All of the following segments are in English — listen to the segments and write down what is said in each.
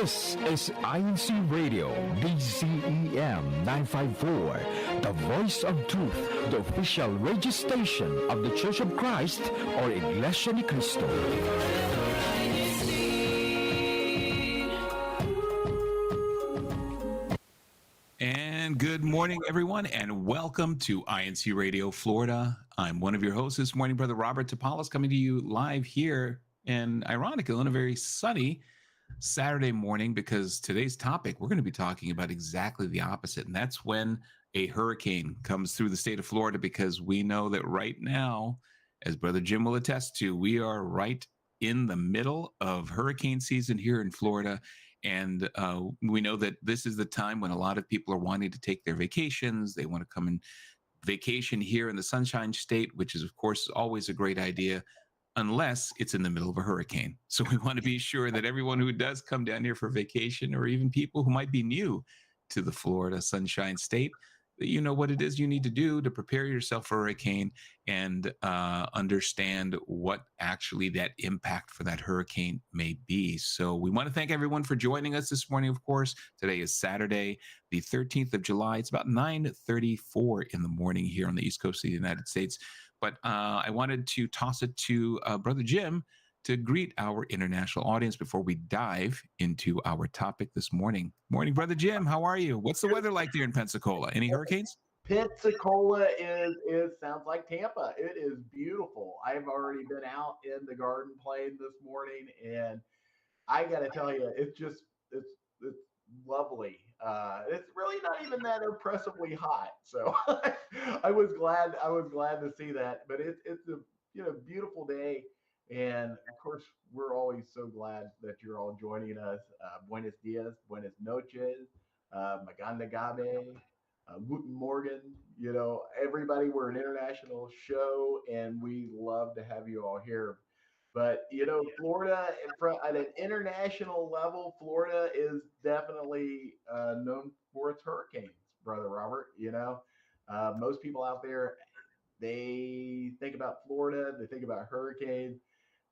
This is INCRadio, DCEM 954, the voice of truth, the official radio station of the Church of Christ, or Iglesianicristo. And good morning, everyone, and welcome to INCRadio Florida. I'm one of your hosts this morning, Brother Robert Topalis, coming to you live here, and ironically, on a very sunny Saturday morning, because today's topic, we're going to be talking about exactly the opposite, and that's when a hurricane comes through the state of Florida, because we know that right now, as Brother Jim will attest to, we are right in the middle of hurricane season here in Florida. And we know that this is the time when a lot of people are wanting to take their vacations. They want to come and vacation here in the Sunshine State, which is, of course, always a great idea, unless it's in the middle of a hurricane. So we want to be sure that everyone who does come down here for vacation, or even people who might be new to the Florida Sunshine State, that you know what it is you need to do to prepare yourself for a hurricane and understand what actually that impact for that hurricane may be. So we want to thank everyone for joining us this morning, of course. Today is Saturday, the 13th of July. It's about 9:34 in the morning here on the East Coast of the United States. But I wanted to toss it to Brother Jim to greet our international audience before we dive into our topic this morning. Morning, Brother Jim. How are you? What's the weather like there in Pensacola? Any hurricanes? Pensacola is sounds like Tampa. It is beautiful. I've already been out in the garden playing this morning, and I got to tell you, it's lovely. It's really not even that oppressively hot. So I was glad to see that. But it's a beautiful day. And of course, we're always so glad that you're all joining us. Buenos dias, buenas noches, maganda gabe, guten morgen. You know, everybody, we're an international show, and we love to have you all here. But, you know, Florida, at an international level, Florida is definitely known for its hurricanes, Brother Robert. You know, most people out there, they think about Florida, they think about hurricanes.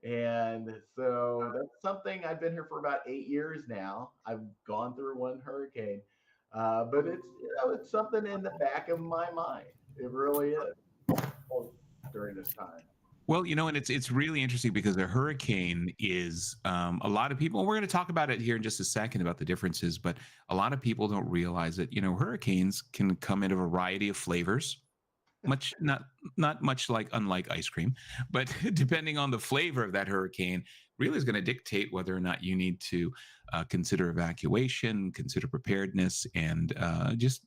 And so that's something. I've been here for about 8 years now. I've gone through one hurricane, but it's something in the back of my mind. It really is during this time. Well, you know, and it's really interesting because a hurricane is a lot of people, and we're going to talk about it here in just a second about the differences, but a lot of people don't realize that, you know, hurricanes can come in a variety of flavors. Not much unlike ice cream, but depending on the flavor of that hurricane, really is going to dictate whether or not you need to consider evacuation, consider preparedness, and just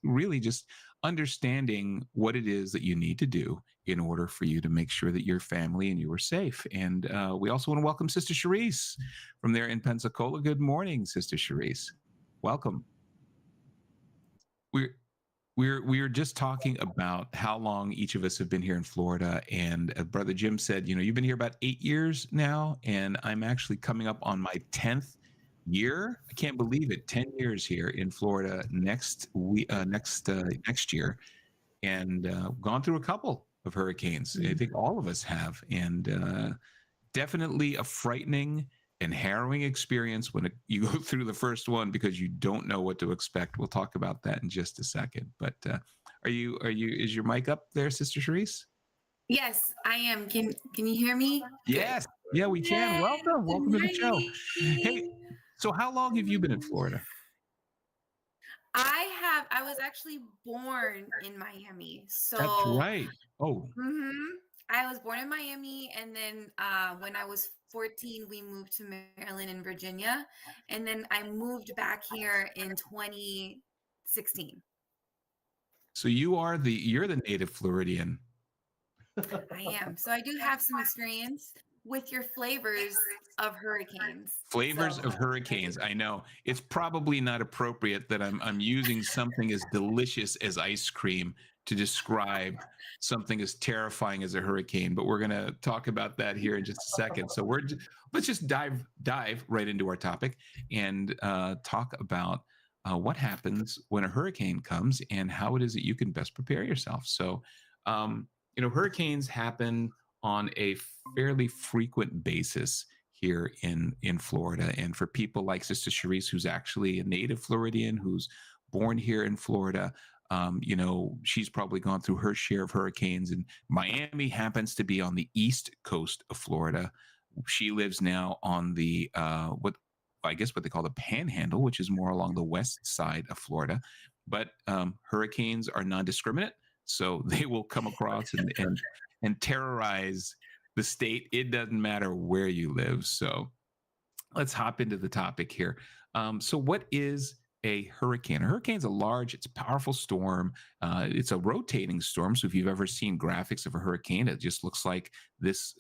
understanding what it is that you need to do in order for you to make sure that your family and you are safe. And we also want to welcome Sister Charisse from there in Pensacola. Good morning, Sister Charisse. Welcome. We're just talking about how long each of us have been here in Florida, and Brother Jim said, you know, you've been here about 8 years now, and I'm actually coming up on my 10th year. I can't believe it. 10 years here in Florida next year, and gone through a couple of hurricanes. I think all of us have, and definitely a frightening and harrowing experience when you go through the first one, because you don't know what to expect. We'll talk about that in just a second. But is your mic up there, Sister Charisse? Yes, I am. Can you hear me? Yes. Yeah, we can. Welcome to the show. Hey, so how long have you been in Florida? I was actually born in Miami. So that's right. Oh. I was born in Miami, and then when I was 14, we moved to Maryland and Virginia, and then I moved back here in 2016. So you're the native Floridian. I am. So I do have some experience with your flavors of hurricanes. Flavors of hurricanes. I know it's probably not appropriate that I'm using something as delicious as ice cream to describe something as terrifying as a hurricane, but we're going to talk about that here in just a second. So let's just dive right into our topic and talk about what happens when a hurricane comes and how it is that you can best prepare yourself. So, hurricanes happen on a fairly frequent basis here in Florida. And for people like Sister Cherise, who's actually a native Floridian, who's born here in Florida, she's probably gone through her share of hurricanes. And Miami happens to be on the east coast of Florida. She lives now on the what they call the Panhandle, which is more along the west side of Florida. But hurricanes are non-discriminate, so they will come across and terrorize the state. It doesn't matter where you live. So let's hop into the topic here. So what is a hurricane? A hurricane's a large, it's a powerful storm. It's a rotating storm. So if you've ever seen graphics of a hurricane, it just looks like this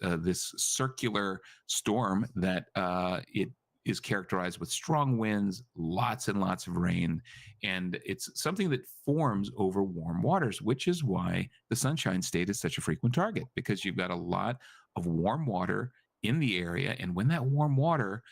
circular storm that it is characterized with strong winds, lots and lots of rain, and it's something that forms over warm waters, which is why the Sunshine State is such a frequent target, because you've got a lot of warm water in the area. And when that warm water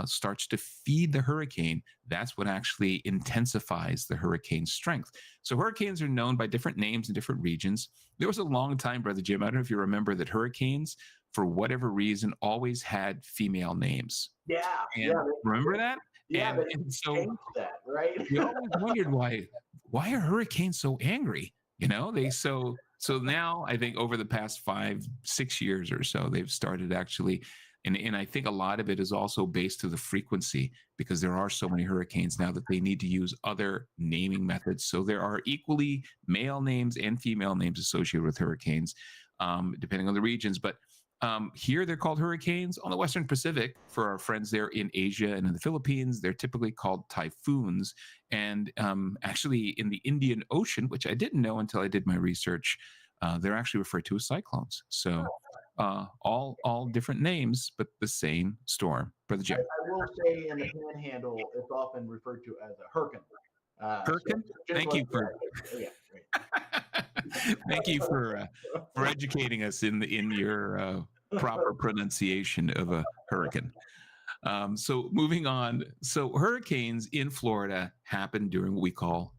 starts to feed the hurricane, that's what actually intensifies the hurricane's strength. So hurricanes are known by different names in different regions. There was a long time, Brother Jim, I don't know if you remember, that hurricanes, for whatever reason, always had female names. Yeah. And remember that? Yeah, and so changed that, right? we always wondered why are hurricanes so angry? So now I think over the past 5-6 years or so, they've started actually, and I think a lot of it is also based to the frequency, because there are so many hurricanes now that they need to use other naming methods. So there are equally male names and female names associated with hurricanes, depending on the regions. But here they're called hurricanes. On the Western Pacific, for our friends there in Asia and in the Philippines, they're typically called typhoons. And actually in the Indian Ocean, which I didn't know until I did my research, they're actually referred to as cyclones. So all different names, but the same storm. Brother Jim. I will say in the Panhandle, it's often referred to as a hurricane. Hurricane? Thank you for thank you for educating us in your proper pronunciation of a hurricane. So moving on. So hurricanes in Florida happen during what we call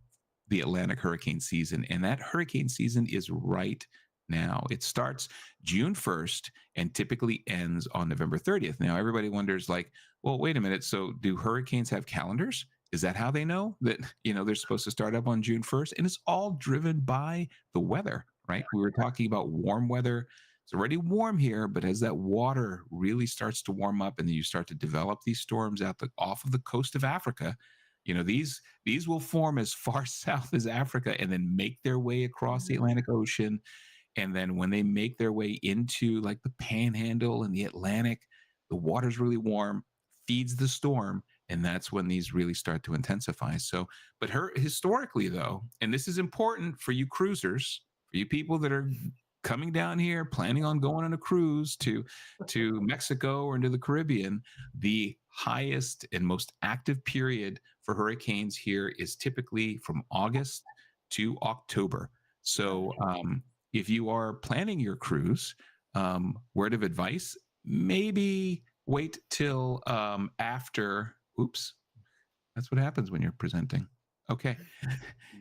the Atlantic hurricane season, and that hurricane season is right now. It starts June 1st and typically ends on November 30th. Now everybody wonders, like, well, wait a minute. So do hurricanes have calendars? Is that how they know that, they're supposed to start up on June 1st? And it's all driven by the weather, right? We were talking about warm weather. It's already warm here, but as that water really starts to warm up and then you start to develop these storms off of the coast of Africa, these will form as far south as Africa and then make their way across the Atlantic Ocean. And then when they make their way into like the Panhandle and the Atlantic, the water's really warm, feeds the storm. And that's when these really start to intensify. So, but historically though, and this is important for you cruisers, for you people that are coming down here, planning on going on a cruise to Mexico or into the Caribbean, the highest and most active period for hurricanes here is typically from August to October. So if you are planning your cruise, word of advice, maybe wait till after. Oops, that's what happens when you're presenting. Okay.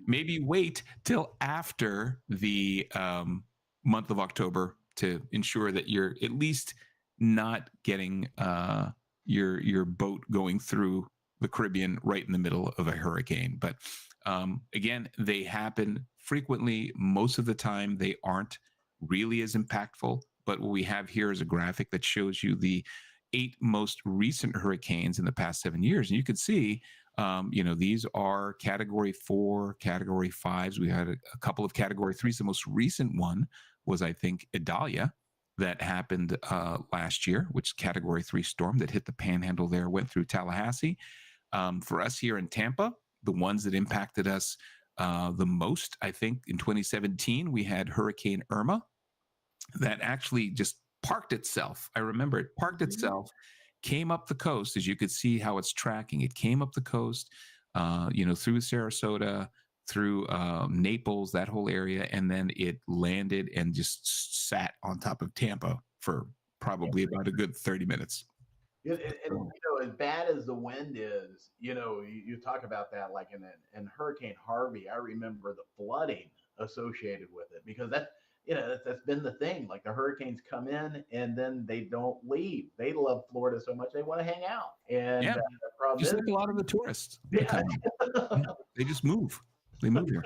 Maybe wait till after the month of October to ensure that you're at least not getting your boat going through the Caribbean right in the middle of a hurricane. But again, they happen frequently. Most of the time, they aren't really as impactful. But what we have here is a graphic that shows you the 8 most recent hurricanes in the past 7 years. And you can see, these are category 4, category 5s. We had a couple of category 3s. The most recent one was, I think, Idalia, that happened last year, which is category 3 storm that hit the Panhandle there, went through Tallahassee. For us here in Tampa, the ones that impacted us the most, I think in 2017, we had Hurricane Irma that actually just parked itself. I remember it parked itself, came up the coast, as you could see how it's tracking. It came up the coast, through Sarasota, through Naples, that whole area, and then it landed and just sat on top of Tampa for probably about a good 30 minutes. And as bad as the wind is, you talk about that, like in Hurricane Harvey. I remember the flooding associated with it, because that's been the thing. Like the hurricanes come in and then they don't leave. They love Florida so much they want to hang out. And Yeah, the problem just is, like a lot of the tourists that yeah, come in. Yeah, they just move. They move here.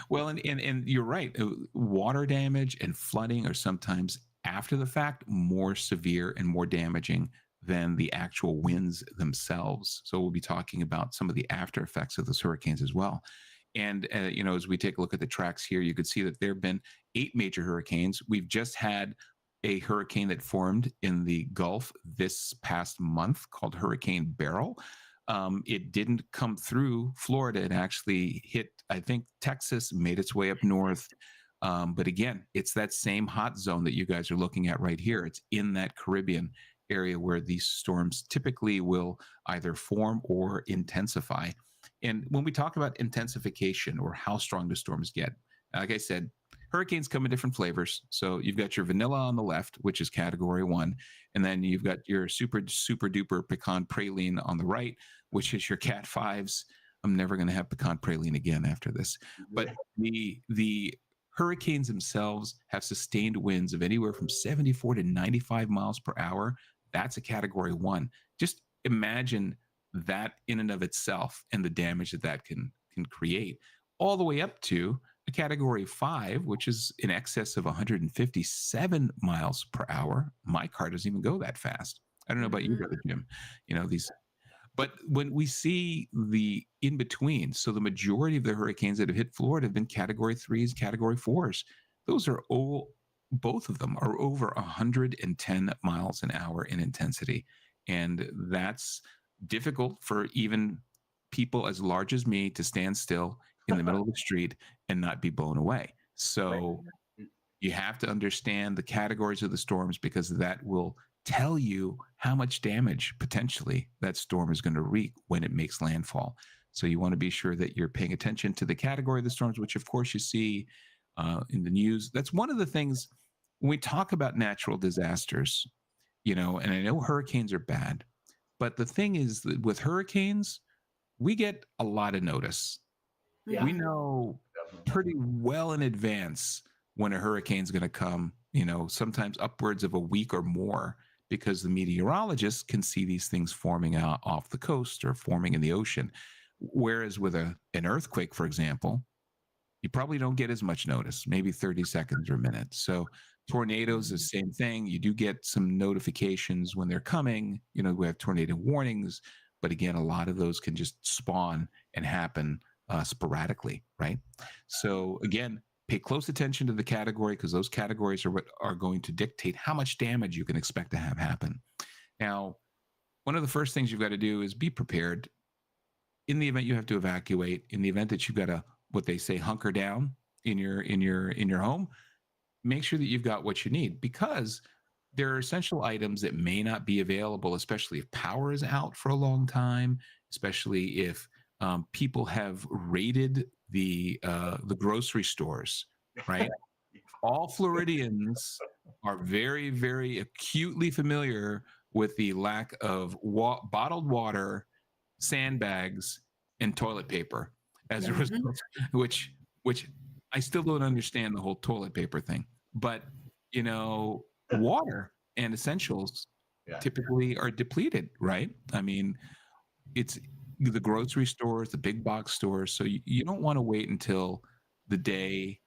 Well, and you're right. Water damage and flooding are sometimes after the fact more severe and more damaging than the actual winds themselves. So we'll be talking about some of the after effects of those hurricanes as well. And as we take a look at the tracks here, you could see that there have been 8 major hurricanes. We've just had a hurricane that formed in the Gulf this past month called Hurricane Beryl. It didn't come through Florida. It actually hit, I think, Texas, made its way up north. But again, it's that same hot zone that you guys are looking at right here. It's in that Caribbean area where these storms typically will either form or intensify. And when we talk about intensification or how strong the storms get, like I said, hurricanes come in different flavors. So you've got your vanilla on the left, which is category 1. And then you've got your super, super duper pecan praline on the right, which is your cat 5s. I'm never going to have pecan praline again after this. But the hurricanes themselves have sustained winds of anywhere from 74 to 95 miles per hour. That's a category 1. Just imagine that in and of itself and the damage that can create, all the way up to a category 5, which is in excess of 157 miles per hour. My car doesn't even go that fast. I don't know about you, Brother Jim. But when we see the in between, so the majority of the hurricanes that have hit Florida have been category 3s, category 4s. Those are both of them are over 110 miles an hour in intensity. And that's difficult for even people as large as me to stand still in the middle of the street and not be blown away. So you have to understand the categories of the storms, because that will tell you how much damage potentially that storm is going to wreak when it makes landfall. So you want to be sure that you're paying attention to the category of the storms, which of course you see in the news. That's one of the things when we talk about natural disasters, and I know hurricanes are bad, but the thing is that with hurricanes, we get a lot of notice. Yeah. We know pretty well in advance when a hurricane's going to come, sometimes upwards of a week or more, because the meteorologists can see these things forming out off the coast or forming in the ocean. Whereas with an earthquake, for example, you probably don't get as much notice, maybe 30 seconds or a minute. So tornadoes, the same thing. You do get some notifications when they're coming. We have tornado warnings, but again, a lot of those can just spawn and happen sporadically, right? So again, pay close attention to the category, because those categories are what are going to dictate how much damage you can expect to have happen. Now, one of the first things you've got to do is be prepared in the event you have to evacuate, in the event that you've got to, what they say, hunker down in your home. Make sure that you've got what you need, because there are essential items that may not be available, especially if power is out for a long time, especially if people have raided the grocery stores, right? All Floridians are very, very acutely familiar with the lack of bottled water, sandbags, and toilet paper as a result, which I still don't understand the whole toilet paper thing. But, water and essentials typically are depleted, right? I mean, it's the grocery stores, the big box stores. So you don't want to wait until the day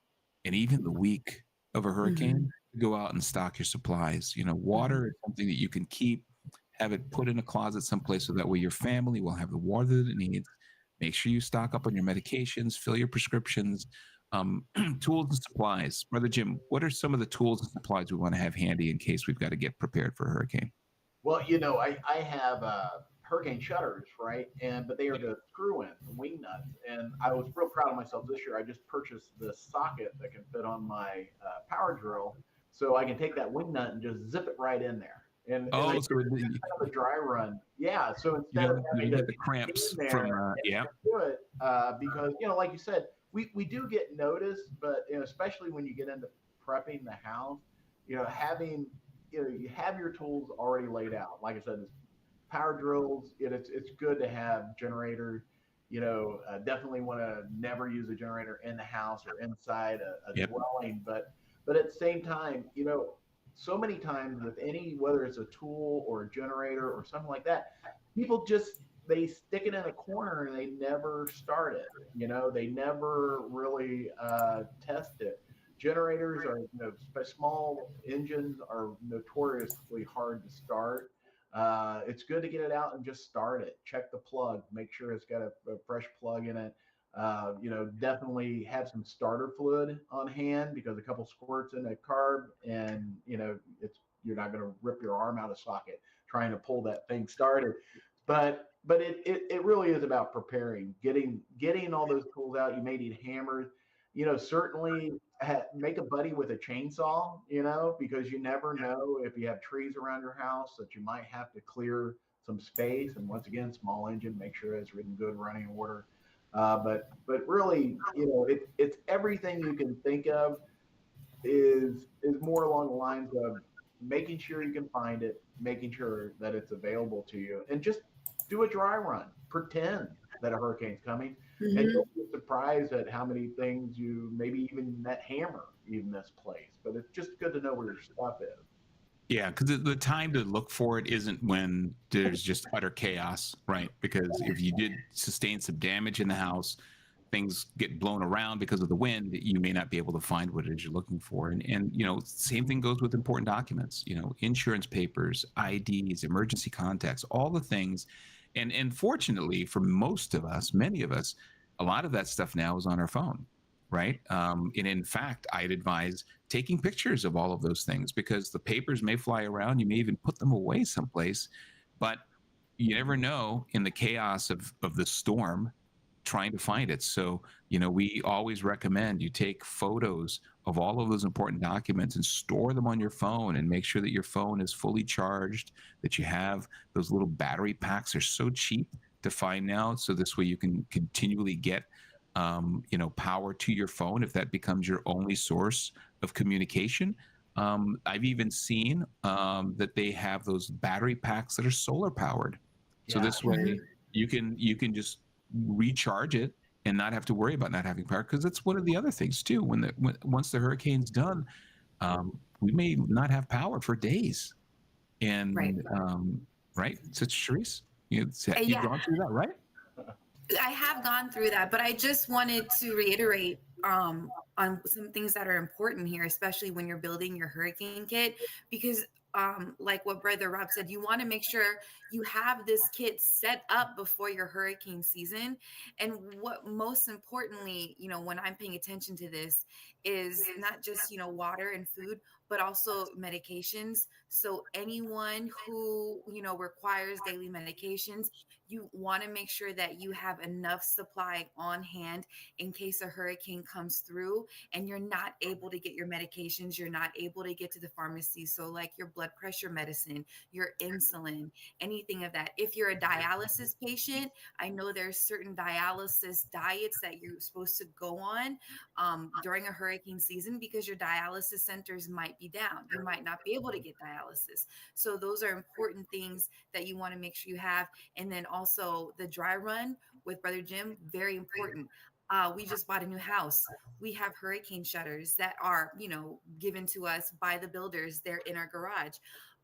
and even the week of a hurricane to go out and stock your supplies. Water is something that you can keep, have it put in a closet someplace, so that way your family will have the water that it needs. Make sure you stock up on your medications, fill your prescriptions, tools and supplies. Brother Jim, what are some of the tools and supplies we want to have handy in case we've got to get prepared for a hurricane? Well, I have hurricane shutters, right? But they are the screw-in wing nuts, and I was real proud of myself this year. I just purchased the socket that can fit on my power drill, so I can take that wing nut and just zip it right in there. And so kind of a dry run, yeah. So instead of having to to the cramps there from do it, because like you said, we do get noticed, but especially when you get into prepping the house, having you have your tools already laid out. Like I said, power drills. It's good to have generators. definitely want to never use a generator in the house or inside a Yep. dwelling. But at the same time, so many times with whether it's a tool or a generator or something like that, people just they stick it in a corner and they never start it. They never really test it. Generators are, small engines are notoriously hard to start. It's good to get it out and just start it. Check the plug, make sure it's got a fresh plug in it. Definitely have some starter fluid on hand, because a couple squirts in a carb and you're not going to rip your arm out of socket trying to pull that thing started. But it really is about preparing, getting all those tools out. You may need hammers. Certainly make a buddy with a chainsaw, because you never know if you have trees around your house that you might have to clear some space. And once again, small engine, make sure it's in good running order. But really, it's everything you can think of is more along the lines of making sure you can find it, making sure that it's available to you, and just do a dry run. Pretend that a hurricane's coming, and you'll be surprised at how many things maybe even that hammer even misplaced. But it's just good to know where your stuff is. Yeah, because the time to look for it isn't when there's just utter chaos, right? Because if you did sustain some damage in the house, things get blown around because of the wind, you may not be able to find what it is you're looking for. And same thing goes with important documents, insurance papers, IDs, emergency contacts, all the things. And fortunately for most of us, many of us, a lot of that stuff now is on our phone, right? And in fact, I'd advise taking pictures of all of those things, because the papers may fly around. You may even put them away someplace, but you never know in the chaos of the storm trying to find it. So, we always recommend you take photos of all of those important documents and store them on your phone, and make sure that your phone is fully charged, that you have those little battery packs. Are so cheap to find now. So this way you can continually get, power to your phone if that becomes your only source of communication. I've even seen that they have those battery packs that are solar powered. So this way you can just recharge it and not have to worry about not having power, because that's one of the other things too. Once the hurricane's done, we may not have power for days. And right. So Charisse, you've gone through that, right? I have gone through that, but I just wanted to reiterate on some things that are important here, especially when you're building your hurricane kit, because like what Brother Rob said, you want to make sure you have this kit set up before your hurricane season. And what most importantly, when I'm paying attention to this, is not just, water and food, but also medications. So anyone who, requires daily medications, you want to make sure that you have enough supply on hand in case a hurricane comes through and you're not able to get your medications, you're not able to get to the pharmacy. So like your blood pressure medicine, your insulin, anything of that. If you're a dialysis patient, I know there's certain dialysis diets that you're supposed to go on during a hurricane season, because your dialysis centers might be down. You might not be able to get dialysis. So those are important things that you want to make sure you have. And then also the dry run with Brother Jim, very important. We just bought a new house. We have hurricane shutters that are, given to us by the builders. They're in our garage.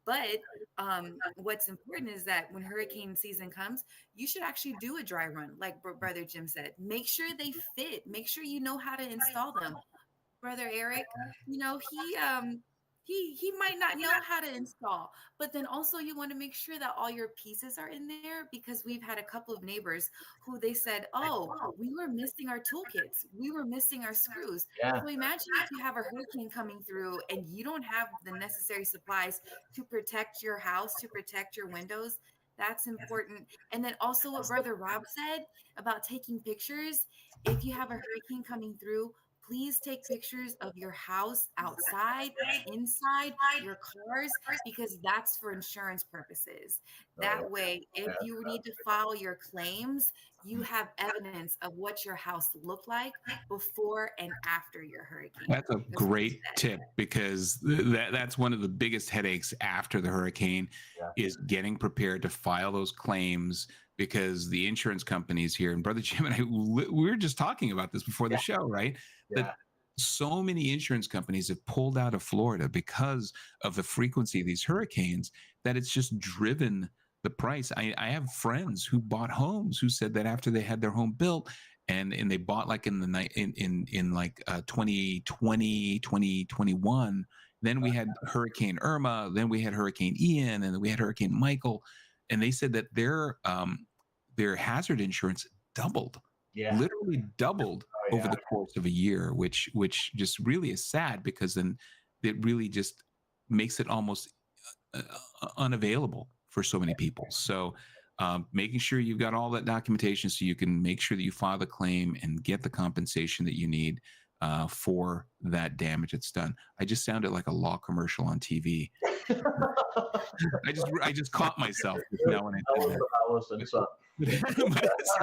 But what's important is that when hurricane season comes, you should actually do a dry run, like Brother Jim said. Make sure they fit. Make sure you know how to install them. Brother Eric, he might not know how to install, but then also you want to make sure that all your pieces are in there, because we've had a couple of neighbors who they said, oh, we were missing our toolkits. We were missing our screws. Yeah. So imagine if you have a hurricane coming through and you don't have the necessary supplies to protect your house, to protect your windows. That's important. And then also what Brother Rob said about taking pictures. If you have a hurricane coming through, please take pictures of your house outside, inside, your cars, because that's for insurance purposes. That way, if you need to file your claims, you have evidence of what your house looked like before and after your hurricane. That's a great tip, because that's one of the biggest headaches after the hurricane is getting prepared to file those claims because the insurance companies here, and Brother Jim and I, we were just talking about this before the show, right? Yeah. That so many insurance companies have pulled out of Florida because of the frequency of these hurricanes, that it's just driven the price. I have friends who bought homes who said that after they had their home built and they bought like in the night in like 2020, 2021, then we had Hurricane Irma, then we had Hurricane Ian, and then we had Hurricane Michael, and they said that their hazard insurance doubled, Yeah. literally doubled over the course of a year, which just really is sad, because then it really just makes it almost unavailable for so many people. So making sure you've got all that documentation so you can make sure that you file the claim and get the compensation that you need for that damage that's done. I just sounded like a law commercial on TV. I just caught myself now when I did that. It's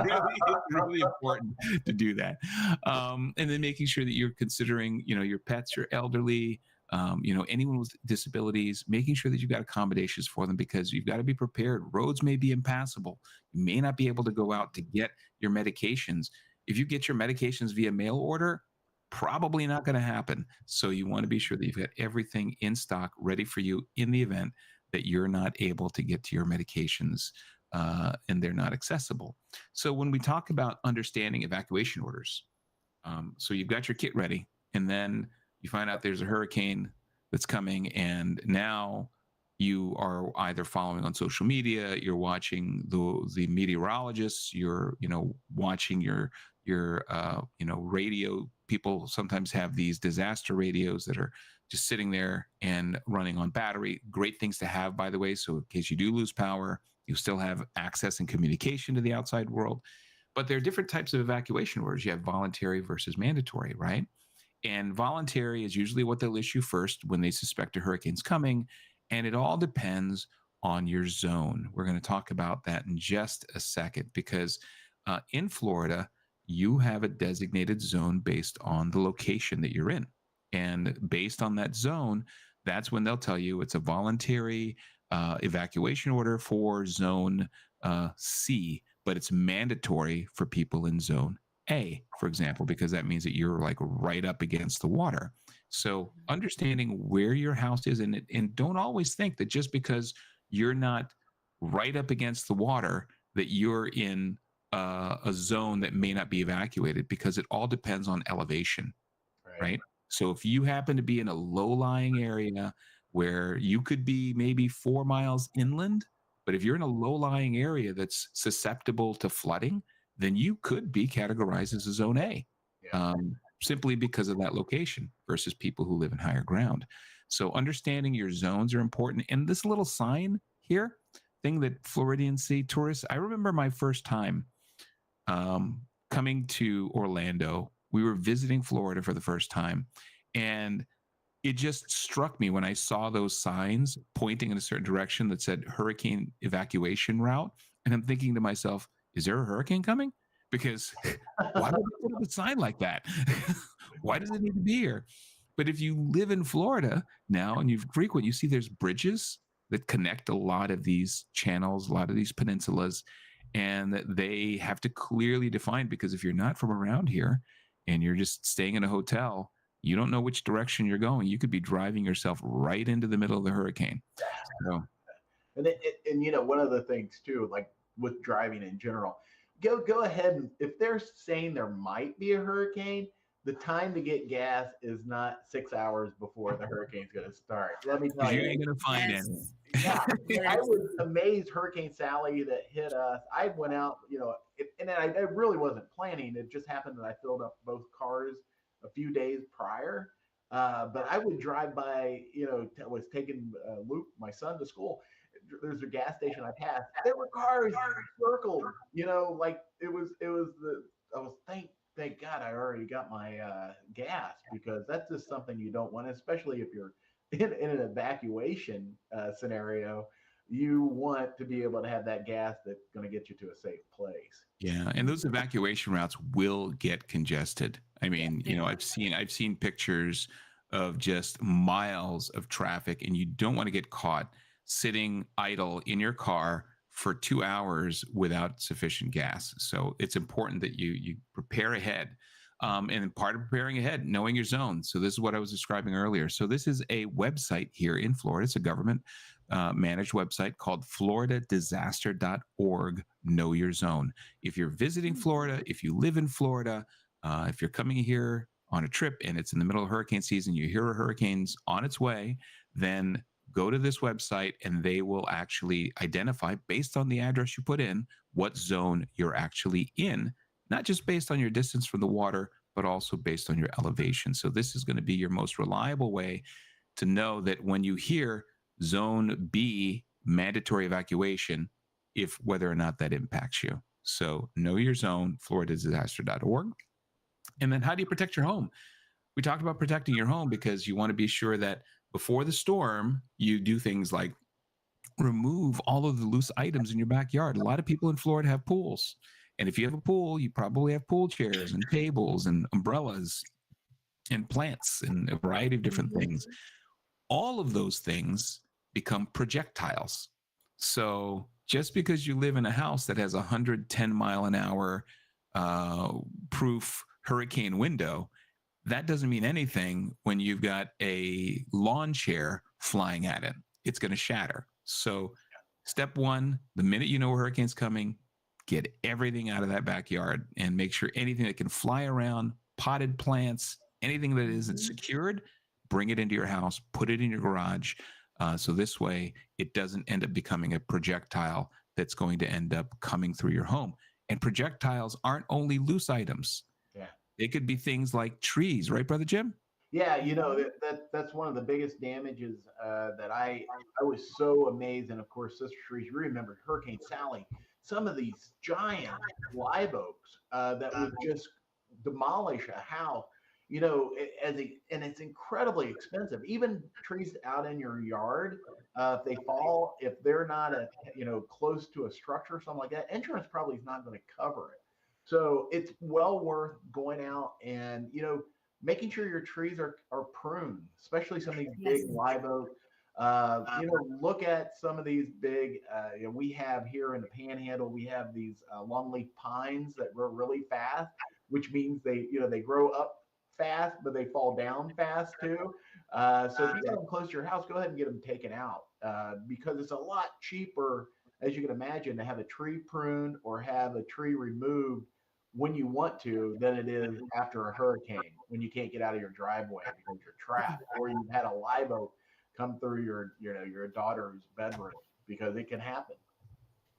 really important to do that. And then making sure that you're considering, your pets, your elderly, anyone with disabilities, making sure that you've got accommodations for them, because you've got to be prepared. Roads may be impassable. You may not be able to go out to get your medications. If you get your medications via mail order, probably not going to happen. So you want to be sure that you've got everything in stock ready for you in the event that you're not able to get to your medications and they're not accessible. So when we talk about understanding evacuation orders, so you've got your kit ready, and then you find out there's a hurricane that's coming, and now you are either following on social media, you're watching the meteorologists, you're watching your radio. People sometimes have these disaster radios that are just sitting there and running on battery. Great things to have, by the way, so in case you do lose power, you still have access and communication to the outside world. But there are different types of evacuation orders. You have voluntary versus mandatory, right? And voluntary is usually what they'll issue first when they suspect a hurricane's coming. And it all depends on your zone. We're going to talk about that in just a second, because in Florida, you have a designated zone based on the location that you're in. And based on that zone, that's when they'll tell you it's a voluntary evacuation order for zone C, but it's mandatory for people in zone A, for example, because that means that you're like right up against the water. So understanding where your house is, and don't always think that just because you're not right up against the water that you're in a zone that may not be evacuated, because it all depends on elevation, right? So if you happen to be in a low-lying area where you could be maybe 4 miles inland, but if you're in a low-lying area that's susceptible to flooding, then you could be categorized as a zone A, simply because of that location versus people who live in higher ground. So understanding your zones are important. And this little sign here, thing that Floridians see, tourists, I remember my first time coming to Orlando. We were visiting Florida for the first time, and it just struck me when I saw those signs pointing in a certain direction that said hurricane evacuation route. And I'm thinking to myself, is there a hurricane coming? Because why would they put up a sign like that? Why does it need to be here? But if you live in Florida now and you frequent, you see there's bridges that connect a lot of these channels, a lot of these peninsulas, and that they have to clearly define, because if you're not from around here and you're just staying in a hotel, you don't know which direction you're going. You could be driving yourself right into the middle of the hurricane. So. And one of the things too, like with driving in general, go ahead, and if they're saying there might be a hurricane, the time to get gas is not 6 hours before the hurricane's going to start. Let me tell you, you ain't going to find any. Yeah, I was amazed. Hurricane Sally that hit us, I went out, and I really wasn't planning. It just happened that I filled up both cars a few days prior. But I would drive by, was taking Luke, my son, to school. There's a gas station I passed. There were cars circled, like it was I was thank God I already got my gas, because that's just something you don't want, especially if you're in an evacuation scenario. You want to be able to have that gas that's going to get you to a safe place. Yeah, and those evacuation routes will get congested. I mean, I've seen pictures of just miles of traffic, and you don't want to get caught sitting idle in your car for 2 hours without sufficient gas. So it's important that you prepare ahead. And part of preparing ahead, knowing your zone. So this is what I was describing earlier. So this is a website here in Florida. It's a government managed website called floridadisaster.org. Know your zone. If you're visiting Florida, if you live in Florida, if you're coming here on a trip and it's in the middle of hurricane season, you hear a hurricane's on its way, then go to this website and they will actually identify, based on the address you put in, what zone you're actually in, not just based on your distance from the water, but also based on your elevation. So this is going to be your most reliable way to know that when you hear zone B, mandatory evacuation, if whether or not that impacts you. So know your zone, floridadisaster.org. And then how do you protect your home? We talked about protecting your home because you want to be sure that before the storm, you do things like remove all of the loose items in your backyard. A lot of people in Florida have pools. And if you have a pool, you probably have pool chairs and tables and umbrellas and plants and a variety of different things. All of those things become projectiles. So just because you live in a house that has a 110 mile an hour proof hurricane window, that doesn't mean anything when you've got a lawn chair flying at it. It's going to shatter. So step one, the minute you know a hurricane's coming, get everything out of that backyard and make sure anything that can fly around, potted plants, anything that isn't secured, bring it into your house, put it in your garage. So this way it doesn't end up becoming a projectile that's going to end up coming through your home. And projectiles aren't only loose items. Yeah. They could be things like trees, right, Brother Jim? Yeah, that's one of the biggest damages that I was so amazed. And of course, Sister Therese, you remember Hurricane Sally, some of these giant live oaks that would just demolish a house. And it's incredibly expensive. Even trees out in your yard, if they fall, if they're not close to a structure or something like that, insurance probably is not going to cover it. So it's well worth going out and making sure your trees are pruned, especially some of these big live oak. Look at some of these big. We have here in the Panhandle, we have these longleaf pines that grow really fast, which means they grow up fast, but they fall down fast too. So if you got them close to your house, go ahead and get them taken out because it's a lot cheaper, as you can imagine, to have a tree pruned or have a tree removed when you want to than it is after a hurricane when you can't get out of your driveway because you're trapped or you've had a live oak come through your daughter's bedroom, because it can happen.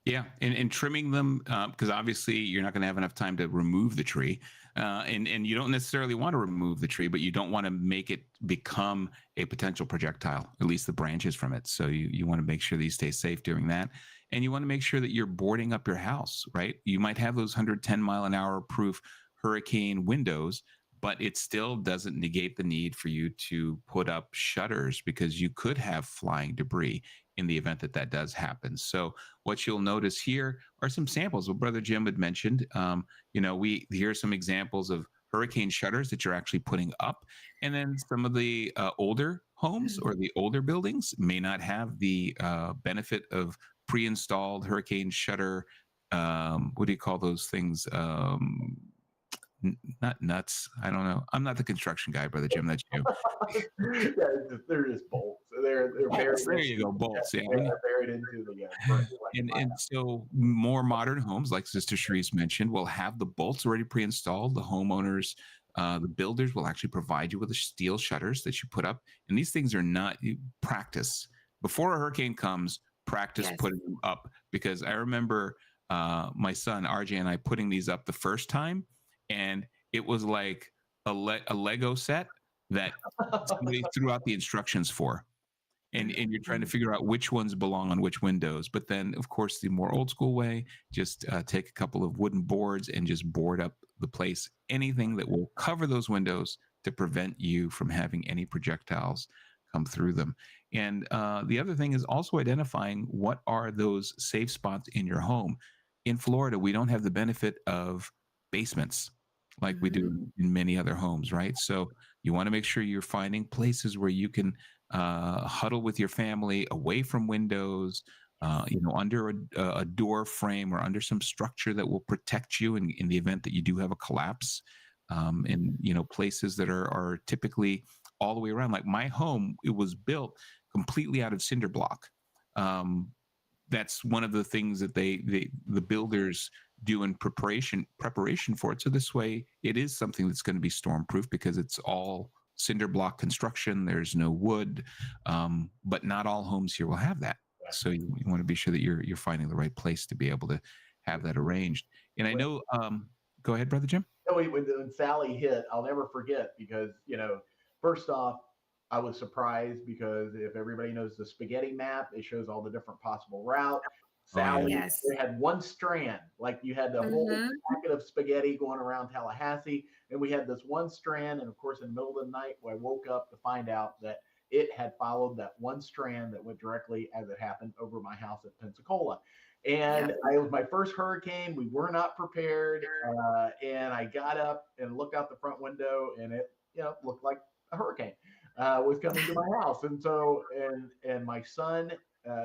Yeah, and trimming them because obviously you're not going to have enough time to remove the tree, and you don't necessarily want to remove the tree, but you don't want to make it become a potential projectile, at least the branches from it. So you want to make sure that you stay safe doing that, and you want to make sure that you're boarding up your house, right? You might have those 110 mile an hour proof hurricane windows, but it still doesn't negate the need for you to put up shutters because you could have flying debris in the event that does happen. So what you'll notice here are some samples. What Brother Jim had mentioned. Here are some examples of hurricane shutters that you're actually putting up. And then some of the older homes or the older buildings may not have the benefit of pre-installed hurricane shutter. What do you call those things? Not nuts. I don't know. I'm not the construction guy, Brother Jim. That's you. They're just bolts. They're buried. There you go, bolts. Yeah, they're buried into the. And so more modern homes, like Sister Therese mentioned, will have the bolts already pre-installed. The homeowners, the builders will actually provide you with the steel shutters that you put up. And these things are not practice. Before a hurricane comes, practice putting them up. Because I remember my son RJ and I putting these up the first time. And it was like a Lego set that somebody threw out the instructions for. And you're trying to figure out which ones belong on which windows. But then, of course, the more old school way, just take a couple of wooden boards and just board up the place, anything that will cover those windows to prevent you from having any projectiles come through them. And the other thing is also identifying what are those safe spots in your home. In Florida, we don't have the benefit of basements like we do in many other homes, right? So you want to make sure you're finding places where you can huddle with your family away from windows, under a door frame or under some structure that will protect you in the event that you do have a collapse. In places that are typically all the way around. Like my home, it was built completely out of cinder block. That's one of the things that the builders do in preparation for it. So this way, it is something that's going to be storm proof because it's all cinder block construction. There's no wood, but not all homes here will have that. So you want to be sure that you're finding the right place to be able to have that arranged. And I know, go ahead, Brother Jim. When Sally hit, I'll never forget because, first off, I was surprised because if everybody knows the spaghetti map, it shows all the different possible routes. Sally had one strand, like you had the whole packet of spaghetti going around Tallahassee, and we had this one strand. And of course, in the middle of the night, I woke up to find out that it had followed that one strand that went directly, as it happened, over my house at Pensacola. And it was my first hurricane. We were not prepared. And I got up and looked out the front window, and it, looked like a hurricane was coming to my house. And so, and my son,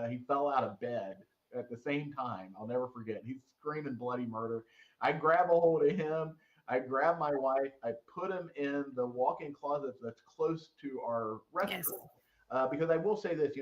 he fell out of bed at the same time. I'll never forget. He's screaming bloody murder. I grab a hold of him. I grab my wife. I put him in the walk-in closet that's close to our restroom. Because I will say this,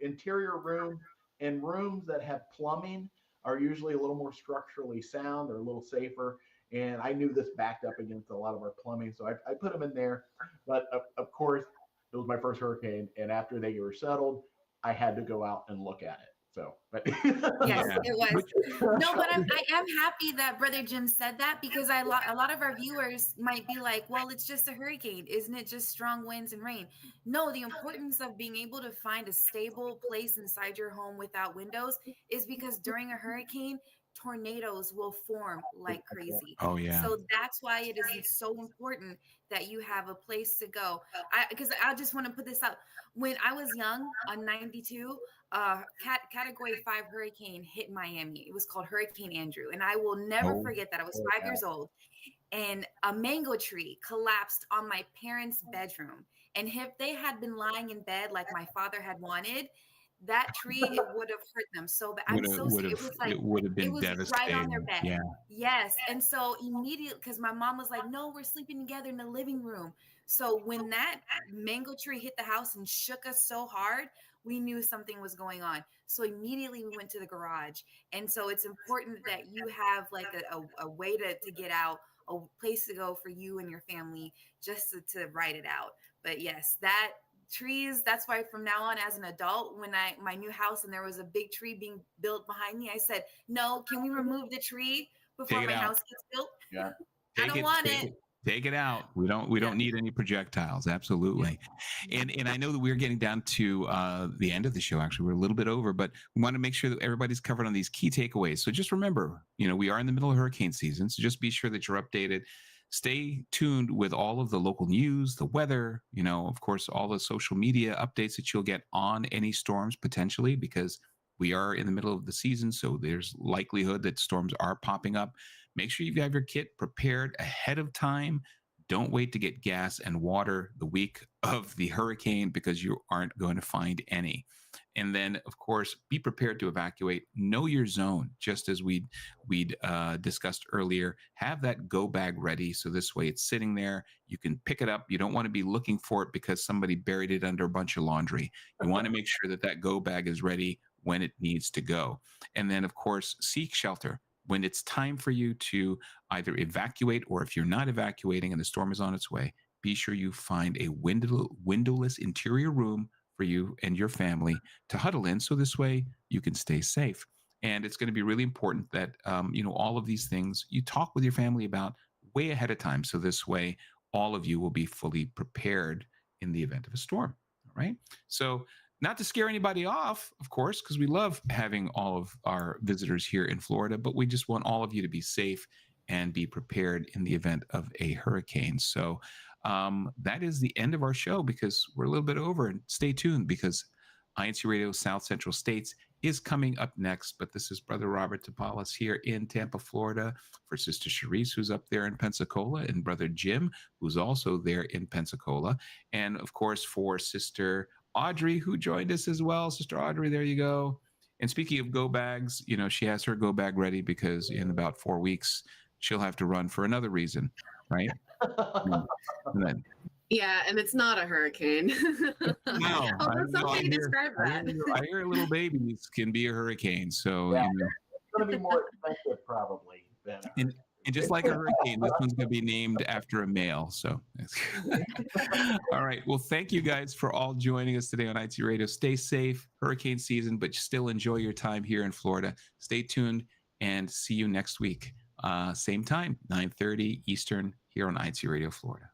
interior room, and rooms that have plumbing are usually a little more structurally sound. They're a little safer. And I knew this backed up against a lot of our plumbing. So I put them in there. But of course, it was my first hurricane. And after they were settled, I had to go out and look at it. So, but yes, it was. No, but I am happy that Brother Jim said that, because a lot of our viewers might be like, well, it's just a hurricane. Isn't it just strong winds and rain? No, the importance of being able to find a stable place inside your home without windows is because during a hurricane, tornadoes will form like crazy. Oh yeah. So that's why it is so important that you have a place to go. Because I just want to put this out. When I was young, on 92, category 5 hurricane hit Miami. It was called Hurricane Andrew. And I will never forget that. I was 5 years old, and a mango tree collapsed on my parents' bedroom. And if they had been lying in bed like my father had wanted, that tree, it would have hurt them so bad. It would have been devastating. Right on their bed. Yeah. Yes. And so immediately, because my mom was like, no, we're sleeping together in the living room. So when that mango tree hit the house and shook us so hard, we knew something was going on. So immediately we went to the garage. And so it's important that you have like a way to get out, a place to go for you and your family, just to ride it out. But yes, that trees, that's why from now on, as an adult, when my new house and there was a big tree being built behind me, I said, no, can we remove the tree before my house gets built? Yeah. I don't want it. Take it out. We don't need any projectiles. Absolutely. And I know that we're getting down to the end of the show. Actually, we're a little bit over, but we want to make sure that everybody's covered on these key takeaways. So just remember, we are in the middle of hurricane season. So just be sure that you're updated. Stay tuned with all of the local news, the weather, of course, all the social media updates that you'll get on any storms potentially, because we are in the middle of the season. So there's likelihood that storms are popping up. Make sure you have your kit prepared ahead of time. Don't wait to get gas and water the week of the hurricane, because you aren't going to find any. And then, of course, be prepared to evacuate. Know your zone, just as we'd discussed earlier. Have that go bag ready, so this way it's sitting there. You can pick it up. You don't want to be looking for it because somebody buried it under a bunch of laundry. You want to make sure that go bag is ready when it needs to go. And then, of course, seek shelter. When it's time for you to either evacuate, or if you're not evacuating and the storm is on its way, be sure you find a windowless interior room for you and your family to huddle in, so this way you can stay safe. And it's going to be really important that all of these things you talk with your family about way ahead of time, so this way all of you will be fully prepared in the event of a storm. All right. So, not to scare anybody off, of course, because we love having all of our visitors here in Florida, but we just want all of you to be safe and be prepared in the event of a hurricane. So that is the end of our show, because we're a little bit over. And stay tuned, because INCRadio South Central States is coming up next. But this is Brother Robert Tapalas here in Tampa, Florida, for Sister Cherise, who's up there in Pensacola, and Brother Jim, who's also there in Pensacola. And of course, for Sister Audrey, who joined us as well. Sister Audrey, there you go. And speaking of go bags, she has her go bag ready because in about 4 weeks she'll have to run for another reason, right? And then, Yeah, and it's not a hurricane. no, Although somebody described that. I hear little babies can be a hurricane. So, Yeah, it's going to be more expensive probably than and just like a hurricane, this one's going to be named after a male. So, all right. Well, thank you guys for all joining us today on INCRadio. Stay safe, hurricane season, but still enjoy your time here in Florida. Stay tuned and see you next week. Same time, 9:30 Eastern here on INCRadio Florida.